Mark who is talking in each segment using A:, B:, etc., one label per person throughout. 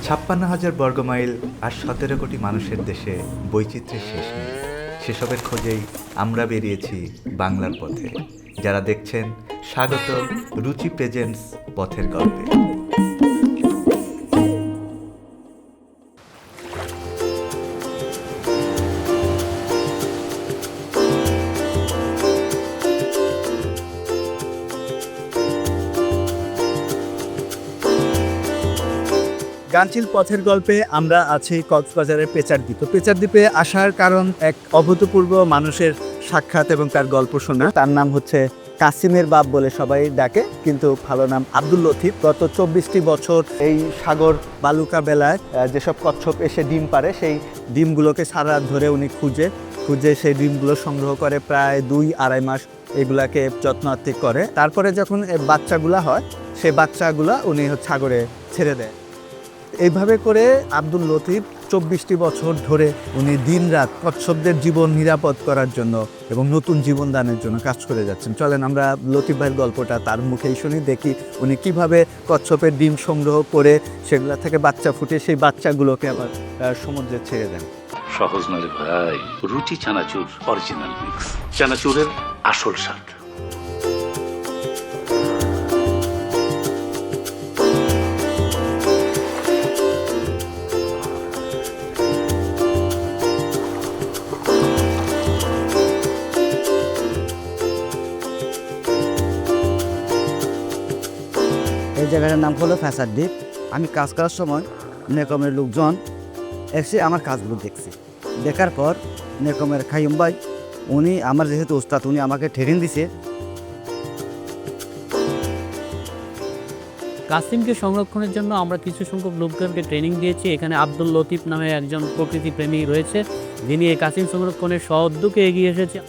A: ৫৬,০০০ বর্গমাইল আর ১৭ কোটি মানুষের দেশে বৈচিত্র্যের শেষ নেই। সেসবের খোঁজেই আমরা বেরিয়েছি বাংলার পথে। যারা দেখছেন, স্বাগত রুচি প্রেজেন্টস পথের গল্পে।
B: গাঙচিল পথের গল্পে আমরা আছি কক্সবাজারের পেচারদ্বীপে। পেচারদ্বীপে আসার কারণ এক অভূতপূর্ব মানুষের সাক্ষাৎ এবং তার গল্প শোনা। তার নাম হচ্ছে কাসিমের বাপ বলে সবাই ডাকে, কিন্তু ভালো নাম আব্দুল লতিফ। গত ২৪টি বছর এই সাগর বালুকা বেলায় যেসব কচ্ছপ এসে ডিম পারে, সেই ডিমগুলোকে সারা রাত ধরে উনি খুঁজে সেই ডিমগুলো সংগ্রহ করে। প্রায় ২-২.৫ মাস এগুলাকে যত্নার্থে করে। তারপরে যখন বাচ্চাগুলা হয়, সেই বাচ্চাগুলা উনি সাগরে ছেড়ে দেয়। এইভাবে করে আব্দুল লতিফ ২৪টি বছর ধরে উনি দিনরাত কচ্ছপদের জীবন নিরাপদ করার জন্য এবং নতুন জীবন দানের জন্য কাজ করে যাচ্ছেন। চলেন আমরা লতিফ ভাইয়ের গল্পটা তার মুখেই শুনি, দেখি উনি কিভাবে কচ্ছপের ডিম সংগ্রহ করে সেগুলো থেকে বাচ্চা ফুটে সেই বাচ্চাগুলোকে আবার সমুদ্রে ছেড়ে দেন।
C: সহজ নয় ভাই, রুচি চানাচুর অরিজিনাল মিক্স, চানাচুরের আসল স্বাদ।
D: এই জায়গাটার নাম হলো পেচারদ্বীপ। আমি কাজ করার সময় নেকমের লোকজন এসে আমার কাজগুলো দেখছে। দেখার পর নেকমের খাইম ভাই, উনি আমার যেহেতু ওস্তাদ, উনি আমাকে ট্রেনিং দিছে।
E: কাসিমকে সংরক্ষণের জন্য আমরা কিছু সংখ্যক লোকজনকে ট্রেনিং দিয়েছি। এখানে আব্দুল লতিফ নামে একজন প্রকৃতিপ্রেমী রয়েছে, যিনি এই কাসিম সংরক্ষণের সহযোগে এগিয়ে এসেছে।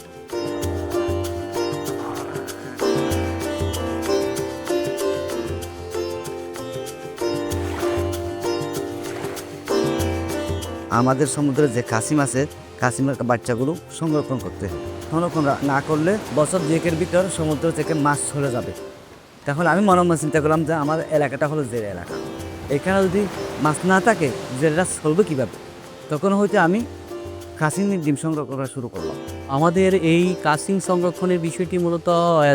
D: আমাদের সমুদ্রে যে কাসিম আছে, কাসিমের বাচ্চাগুলো সংরক্ষণ করতে হয়। সংরক্ষণ না করলে বছর দুয়েকের ভিতর সমুদ্র থেকে মাছ চলে যাবে। তখন আমি মনে মনে চিন্তা করলাম যে আমার এলাকাটা হলো জেলে এলাকা, এখানে যদি মাছ না থাকে জেলেরা চলবে কীভাবে? তখন হয়তো আমি কাসিমের ডিম সংগ্রহ করা শুরু করলাম।
E: আমাদের এই কাসিম সংরক্ষণের বিষয়টি মূলত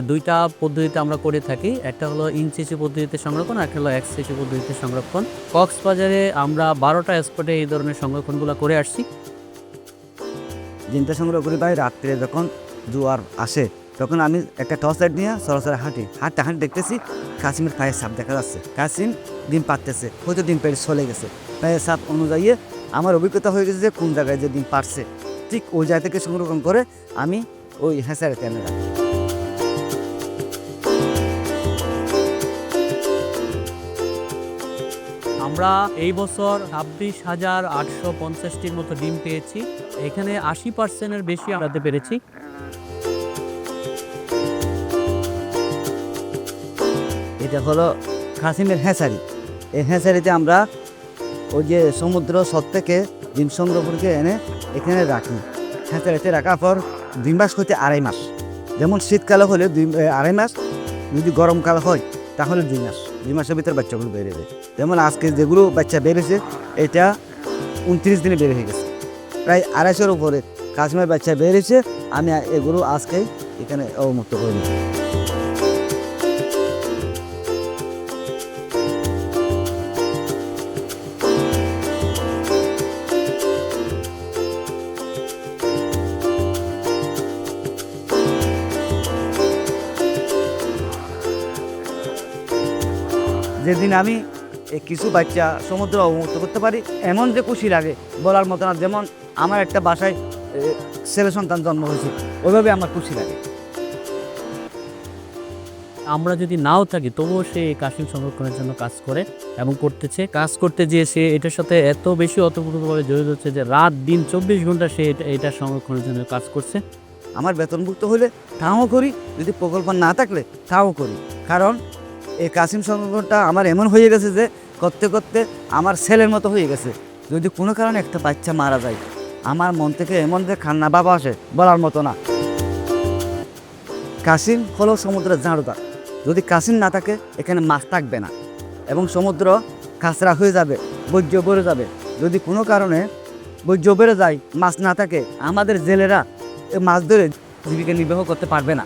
E: দুইটা পদ্ধতিতে আমরা করে থাকি। একটা হলো ইনসিসি পদ্ধতিতে সংরক্ষণ, আর একটা হলো এক্সসিসি পদ্ধতিতে সংরক্ষণ। কক্সবাজারে আমরা 12টা স্পটে এই ধরনের সংরক্ষণগুলো করে আসছি।
D: ডিমটা সংগ্রহ করি ভাই, রাত্রে যখন জোয়ার আসে তখন আমি একটা টর্চ লাইট নিয়ে সরাসরি হাঁটতে দেখতেছি কাসিমের পায়ের সাপ দেখা যাচ্ছে। কাসিম ডিম পাড়তেছে, হয়তো ডিম পেড়ে চলে গেছে। পায়ের সাপ অনুযায়ী আমার অভিজ্ঞতা হয়ে গেছে যে কোন জায়গায় যে ডিম পাড়ছে, ঠিক ওই জায়গা থেকে সংরক্ষণ করে আমি ওই হ্যাঁচারে টেনে রাখি।
E: আমরা এই বছর ২৬,৮৫০টির মতো ডিম পেয়েছি। এখানে ৮০%-এর বেশি আনতে পেরেছি।
D: এটা হলো কাসিমের হ্যাঁচারি। এই হ্যাঁচারিতে আমরা ওই যে সমুদ্র সব থেকে ডিম সংগ্রহ করে এনে এখানে রাখি। হ্যাঁচারিতে রাখার পর ২ মাস হইতে ২.৫ মাস। যেমন শীতকালে হলে ২.৫ মাস, যদি গরমকাল হয় তাহলে ২ মাস। ২ মাসের ভিতরে বাচ্চাগুলো বেড়ে যায়। যেমন আজকে যেগুলো বাচ্চা বেড়েছে, এটা ২৯ দিনে বের হয়ে গেছে। প্রায় ২৫০-এর উপরে কাসিমের বাচ্চা বেড়েছে। আমি এগুলো আজকে এখানে অবমুক্ত করে নিই। যেদিন আমি কিছু বাচ্চা সমুদ্র অবমুক্ত করতে পারি, এমন যে খুশি লাগে বলার মতো না। যেমন আমার একটা বাসায় ছেলে সন্তান জন্ম হয়েছে, ওইভাবে আমার খুশি লাগে।
E: আমরা যদি নাও থাকি তবুও সে কাসিম সংরক্ষণের জন্য কাজ করে এবং কাজ করতে যেয়ে সে এটার সাথে এত বেশি অতপ্রতভাবে জড়িত হচ্ছে যে রাত দিন ২৪ ঘন্টা সে এটা সংরক্ষণের জন্য কাজ করছে।
D: আমার বেতনভুক্ত হলে তাও করি, যদি প্রকল্প না থাকলে তাও করি। কারণ এই কাসিম সংরক্ষণটা আমার এমন হয়ে গেছে যে করতে করতে আমার ছেলের মতো হয়ে গেছে। যদি কোনো কারণে একটা বাচ্চা মারা যায়, আমার মন থেকে এমন যে কান্না বাবা আসে বলার মতো না। কাসিম হলো সমুদ্রের ঝাড়ুদার। যদি কাসিম না থাকে এখানে মাছ থাকবে না। এবং সমুদ্র খাসরা হয়ে যাবে, বর্জ্য বেড়ে যাবে। যদি কোনো কারণে বর্জ্য বেড়ে যায়, মাছ না থাকে, আমাদের জেলেরা এই মাছ ধরে জীবিকা নির্বাহ করতে পারবে না।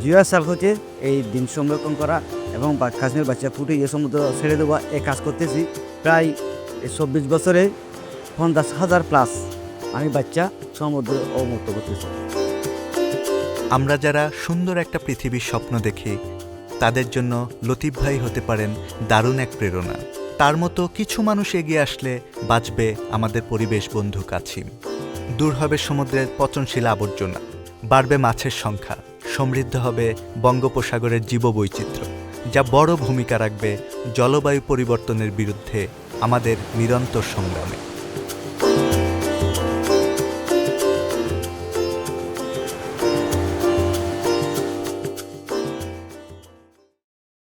D: জিওসার্ভ হচ্ছে এই ডিম সংরক্ষণ করা এবং কাশ্মীর বাচ্চা ফুটিয়ে সমুদ্র ছেড়ে দেওয়া, এই কাজ করতেছি প্রায় 24 বছরে 50,000 প্লাস আমি বাচ্চা সমুদ্রে অবমুক্ত করতেছি।
A: আমরা যারা সুন্দর একটা পৃথিবীর স্বপ্ন দেখি তাদের জন্য লতিফ ভাই হতে পারেন দারুণ এক প্রেরণা। তার মতো কিছু মানুষ এগিয়ে আসলে বাঁচবে আমাদের পরিবেশ বন্ধু কাছিম। দূর হবে সমুদ্রের পচনশীল আবর্জনা, বাড়বে মাছের সংখ্যা, সমৃদ্ধ হবে বঙ্গোপসাগরের জীববৈচিত্র্য, যা বড় ভূমিকা রাখবে জলবায়ু পরিবর্তনের বিরুদ্ধে আমাদের নিরন্তর সংগ্রামে।